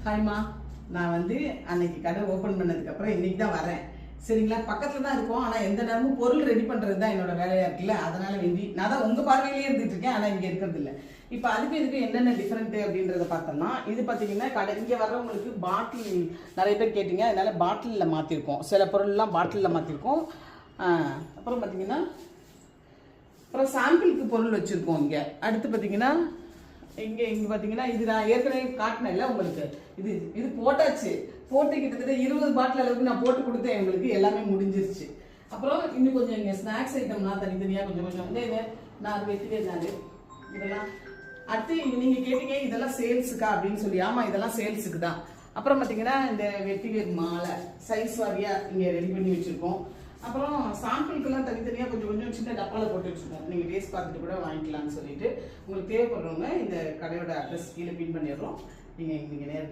ஹாய்மா, நான் வந்து அன்னைக்கு கடை ஓப்பன் பண்ணதுக்கப்புறம் இன்னைக்கு தான் வரேன். சரிங்களா, பக்கத்தில் தான் இருக்கோம். ஆனால் எந்த நேரமும் பொருள் ரெடி பண்ணுறது தான் என்னோட வேலையாக இருக்குல்ல. அதனால வேண்டி நான் தான் உங்கள் பார்வையிலேயே இருந்துட்டு இருக்கேன், ஆனால் இங்கே இருக்கிறது இல்லை. இப்போ அதுக்கு இதுக்கு என்னென்ன டிஃப்ரெண்ட்டு அப்படின்றத பார்த்தோம்னா, இது பார்த்தீங்கன்னா கடை இங்கே வர்றவங்களுக்கு பாட்டில் நிறைய பேர் கேட்டிங்க, அதனால பாட்டிலில் மாற்றிருக்கோம். சில பொருள்லாம் பாட்டிலில் மாற்றிருக்கோம். அப்புறம் பார்த்தீங்கன்னா அப்புறம் சாம்பிளுக்கு பொருள் வச்சுருக்கோம். இங்கே அடுத்து பார்த்தீங்கன்னா இங்கே பார்த்தீங்கன்னா இது நான் ஏற்கனவே காட்டினேன்ல உங்களுக்கு. இது இது போட்டாச்சு. போட்டு கிட்டத்தட்ட 20 பாட்டில் அளவுக்கு நான் போட்டு கொடுத்தேன். எங்களுக்கு எல்லாமே முடிஞ்சிருச்சு. அப்புறம் இன்னும் கொஞ்சம் இங்கே ஸ்நாக்ஸ் ஐட்டம்லாம் தனித்தனியாக கொஞ்சம் கொஞ்சம் வந்து நான் வெட்டிவே தானே இதெல்லாம். அடுத்து நீங்கள் கேட்டீங்க இதெல்லாம் சேல்ஸுக்கா அப்படின்னு சொல்லி. ஆமாம், இதெல்லாம் சேல்ஸுக்கு தான். அப்புறம் பார்த்தீங்கன்னா இந்த வெட்டிவேர் மாலை சைஸ் வாரியாக இங்கே ரெடி பண்ணி வச்சுருக்கோம். அப்புறம் சாம்பிளுக்கெல்லாம் தனித்தனியாக கொஞ்சம் கொஞ்சம் சின்ன டப்பாவில் போட்டு வச்சுருக்கோம். நீங்கள் டேஸ்ட் பார்த்துட்டு கூட வாங்கிக்கலாம்னு சொல்லிட்டு உங்களுக்கு தேவைப்படுறவங்க இந்த கடையோட அட்ரஸ் கீழே பின் பண்ணிடுறோம். நீங்கள் நேரம்